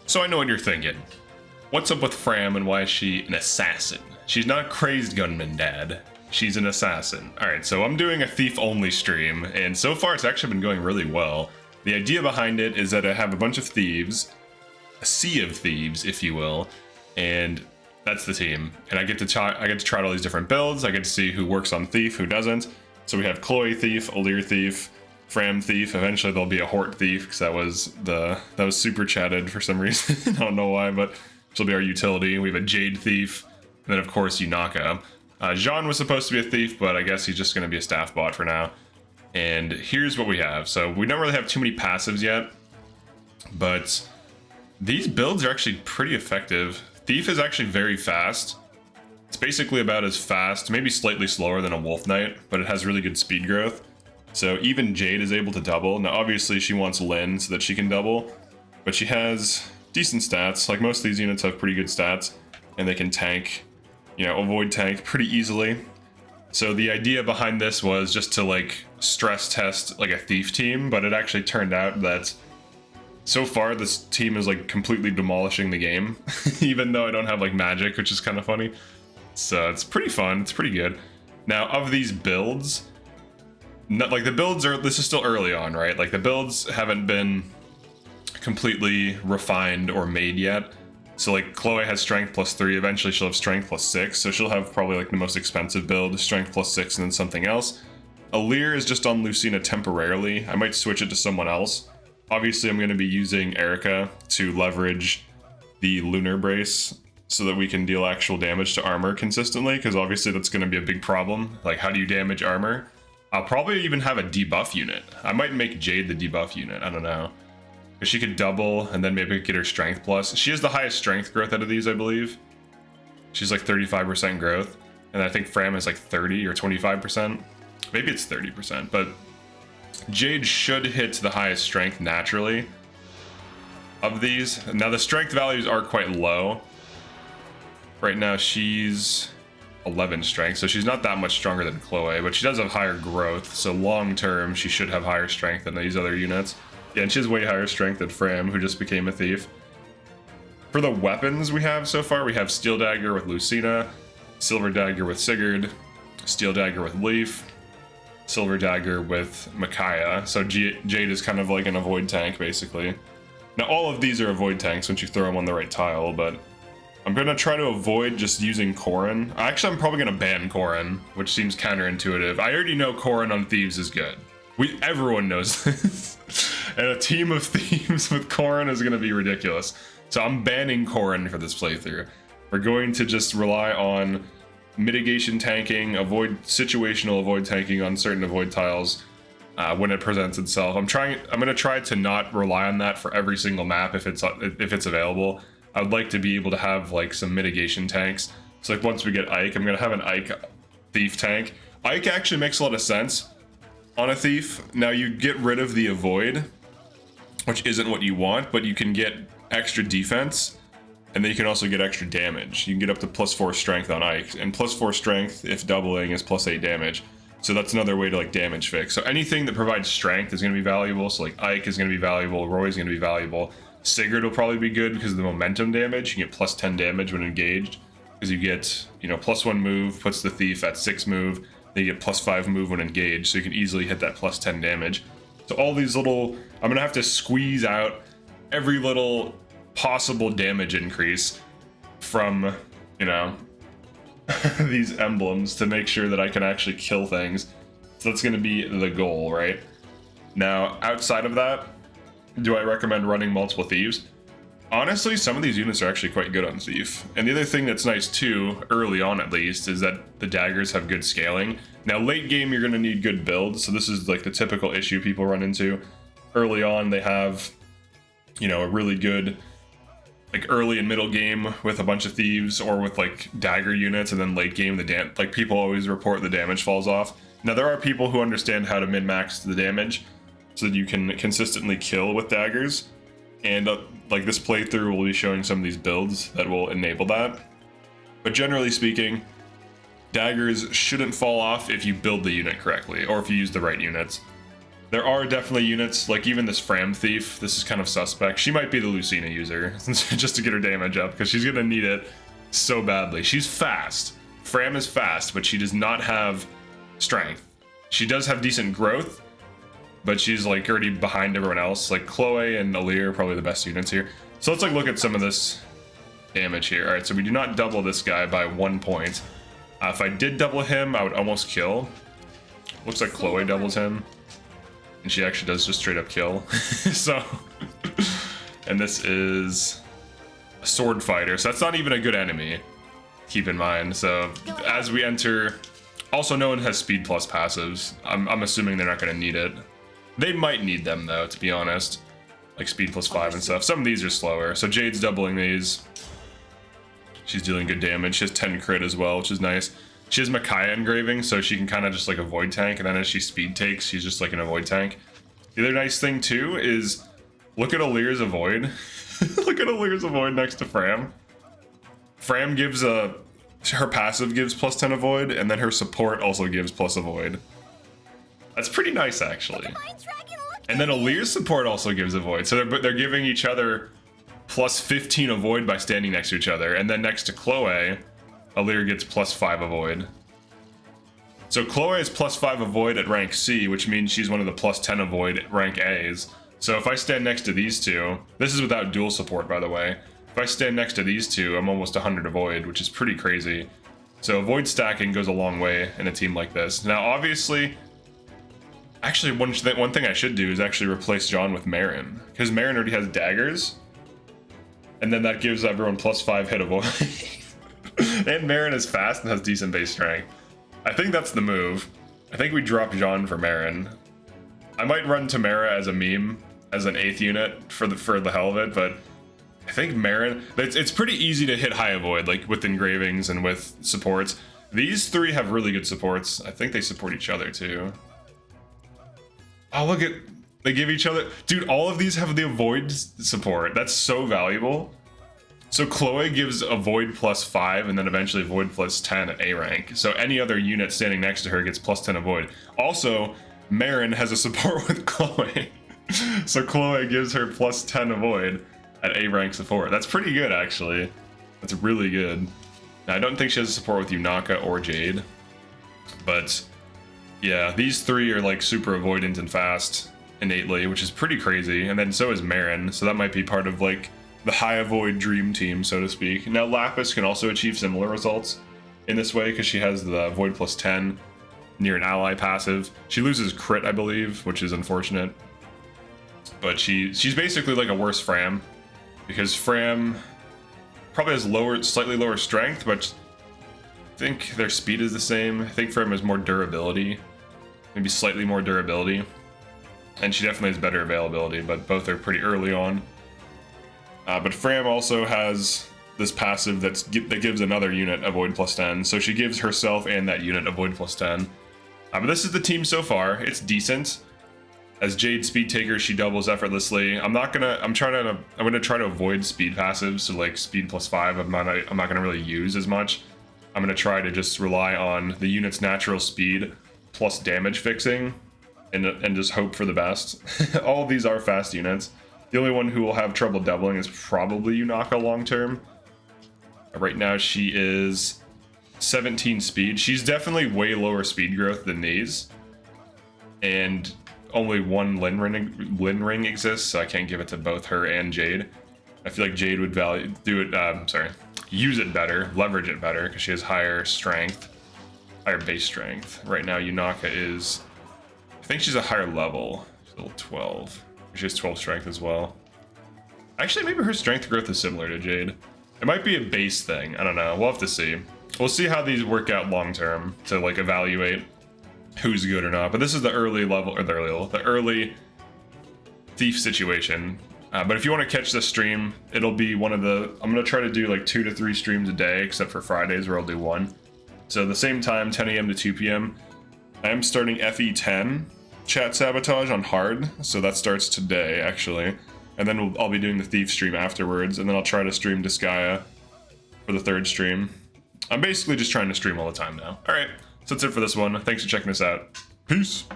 So I know what you're thinking. What's up with Fram and why is she an assassin? She's not a crazed gunman, Dad. She's an assassin. Alright, so I'm doing a thief only stream, and so far it's actually been going really well. The idea behind it is that I have a bunch of thieves, a sea of thieves, if you will, and that's the team. And I get to try out all these different builds. I get to see who works on thief, who doesn't. So we have Chloe thief, Alir thief, Fram thief. Eventually there'll be a HORT thief because that was super chatted for some reason. I don't know why, but she'll be our utility. We have a Jade thief, and then of course Yunaka. Jean was supposed to be a thief, but I guess he's just going to be a staff bot for now. And here's what we have. So we don't really have too many passives yet, but these builds are actually pretty effective. Thief is actually very fast. It's basically about as fast, maybe slightly slower than a Wolf Knight, but it has really good speed growth. So even Jade is able to double. Now obviously she wants Lyn so that she can double, but she has decent stats. Like most of these units have pretty good stats, and they can tank, avoid tank pretty easily. So the idea behind this was just to like stress test like a thief team, but it actually turned out that so far this team is like completely demolishing the game, even though I don't have like magic, which is kind of funny. So it's pretty fun, it's pretty good. Now of these builds, this is still early on, right? Like the builds haven't been completely refined or made yet. So like Chloe has strength +3, eventually she'll have strength +6, so she'll have probably like the most expensive build, strength +6 and then something else. Alir is just on Lucina temporarily. I might switch it to someone else. Obviously I'm going to be using Erica to leverage the Lunar Brace so that we can deal actual damage to armor consistently, because obviously that's going to be a big problem. Like how do you damage armor? I'll probably even have a debuff unit. I might make Jade the debuff unit, I don't know. Because she could double and then maybe get her strength plus. She has the highest strength growth out of these, I believe. She's like 35% growth. And I think Fram is like 30 or 25%. Maybe it's 30%, but Jade should hit the highest strength naturally of these. Now the strength values are quite low. Right now she's 11 strength, so she's not that much stronger than Chloe, but she does have higher growth, so long term she should have higher strength than these other units. Yeah, and she has way higher strength than Fram, who just became a thief. For the weapons we have so far, we have Steel Dagger with Lucina, Silver Dagger with Sigurd, Steel Dagger with Leaf, Silver Dagger with Micaiah. So Jade is kind of like an avoid tank, basically. Now all of these are avoid tanks once you throw them on the right tile, but I'm going to try to avoid just using Corrin. Actually, I'm probably going to ban Corrin, which seems counterintuitive. I already know Corrin on Thieves is good. Everyone knows this. And a team of thieves with Corrin is going to be ridiculous. So I'm banning Corrin for this playthrough. We're going to just rely on mitigation tanking, situational avoid tanking on certain avoid tiles when it presents itself. I'm going to try to not rely on that for every single map if it's available. I would like to be able to have like some mitigation tanks. So like once we get Ike, I'm going to have an Ike thief tank. Ike actually makes a lot of sense on a thief. Now you get rid of the avoid, which isn't what you want, but you can get extra defense, and then you can also get extra damage. You can get up to +4 strength on Ike, and +4 strength if doubling is +8 damage. So that's another way to like damage fix. So anything that provides strength is going to be valuable. So like Ike is going to be valuable, Roy's going to be valuable. Sigurd will probably be good because of the momentum damage. You can get +10 damage when engaged, because you get, +1 move, puts the thief at 6 move, then you get +5 move when engaged, so you can easily hit that +10 damage. So all these little, I'm gonna have to squeeze out every little possible damage increase from, these emblems to make sure that I can actually kill things. So that's gonna be the goal, right? Now, outside of that, do I recommend running multiple thieves? Honestly, some of these units are actually quite good on Thief. And the other thing that's nice too, early on at least, is that the daggers have good scaling. Now late game you're going to need good builds, so this is like the typical issue people run into. Early on they have, a really good, like early and middle game with a bunch of thieves or with like dagger units, and then late game like people always report the damage falls off. Now there are people who understand how to min-max the damage so that you can consistently kill with daggers. And like this playthrough will be showing some of these builds that will enable that. But generally speaking, daggers shouldn't fall off if you build the unit correctly or if you use the right units. There are definitely units, like even this Fram Thief, this is kind of suspect. She might be the Lucina user, just to get her damage up, because she's gonna need it so badly. She's fast. Fram is fast, but she does not have strength. She does have decent growth, but she's like already behind everyone else. Like Chloe and Alir are probably the best units here. So let's like look at some of this damage here. All right, so we do not double this guy by 1 point. If I did double him, I would almost kill. Looks like Chloe doubles him. And she actually does just straight up kill. So, and this is a sword fighter, so that's not even a good enemy, keep in mind. So as we enter, also no one has speed plus passives. I'm assuming they're not going to need it. They might need them though, to be honest, like speed plus 5 and stuff. Some of these are slower. So Jade's doubling these. She's dealing good damage. She has 10 crit as well, which is nice. She has Micaiah engraving, so she can kind of just like avoid tank, and then as she speed takes, she's just like an avoid tank. The other nice thing too is, look at Alir's avoid. Look at Alir's avoid next to Fram. Fram gives her passive gives plus 10 avoid, and then her support also gives plus avoid. That's pretty nice actually. And then Alir's support also gives avoid, so they're giving each other plus 15 avoid by standing next to each other, and then next to Chloe, Alir gets plus 5 avoid. So Chloe is plus 5 avoid at rank C, which means she's one of the plus 10 avoid at rank A's. So if I stand next to these two, this is without dual support by the way, if I stand next to these two, I'm almost 100 avoid, which is pretty crazy. So avoid stacking goes a long way in a team like this. Now obviously, actually one thing I should do is actually replace John with Marin, because Marin already has daggers, and then that gives everyone plus 5 hit avoid. And Marin is fast and has decent base strength. I think that's the move. I think we drop Jean for Marin. I might run Tamara as a meme, as an 8th unit for the hell of it, but I think Marin, it's pretty easy to hit high avoid, like with engravings and with supports. These three have really good supports. I think they support each other too. Oh, look at, they give each other, dude, all of these have the avoid support. That's so valuable. So Chloe gives avoid plus 5 and then eventually avoid plus 10 at A rank. So any other unit standing next to her gets plus 10 avoid. Also, Marin has a support with Chloe. So Chloe gives her plus 10 avoid at A rank support. That's pretty good actually. That's really good. Now I don't think she has support with Yunaka or Jade. But yeah, these three are like super avoidant and fast innately, which is pretty crazy. And then so is Marin. So that might be part of like the high avoid dream team, so to speak. Now Lapis can also achieve similar results in this way because she has the avoid plus 10 near an ally passive. She loses crit, I believe, which is unfortunate. But she's basically like a worse Fram, because Fram probably has slightly lower strength, but I think their speed is the same. I think Fram has more durability, maybe slightly more durability, and she definitely has better availability, but both are pretty early on. But Fram also has this passive that gives another unit avoid plus 10, so she gives herself and that unit avoid plus 10. But this is the team so far. It's decent. As Jade Speed Taker, she doubles effortlessly. I'm gonna try to avoid speed passives, so like speed plus 5. I'm not gonna really use as much. I'm gonna try to just rely on the unit's natural speed plus damage fixing, and just hope for the best. All of these are fast units. The only one who will have trouble doubling is probably Yunaka long term. Right now she is 17 speed. She's definitely way lower speed growth than these. And only one Lin ring exists, so I can't give it to both her and Jade. I feel like Jade would use it better, leverage it better, because she has higher strength, higher base strength. Right now Yunaka is, I think she's a higher level. She's level 12. She has 12 strength as well. Actually, maybe her strength growth is similar to Jade. It might be a base thing. I don't know. We'll have to see. We'll see how these work out long term to like evaluate who's good or not. But this is the early level, or the early thief situation. But if you want to catch this stream, it'll be one of the, I'm going to try to do like 2 to 3 streams a day, except for Fridays where I'll do 1. So the same time, 10 a.m. to 2 p.m. I am starting FE 10 chat sabotage on hard, so that starts today actually, and then I'll be doing the thief stream afterwards, and then I'll try to stream Disgaea for the 3rd stream. I'm basically just trying to stream all the time now. All right, so that's it for this one. Thanks for checking this out. Peace.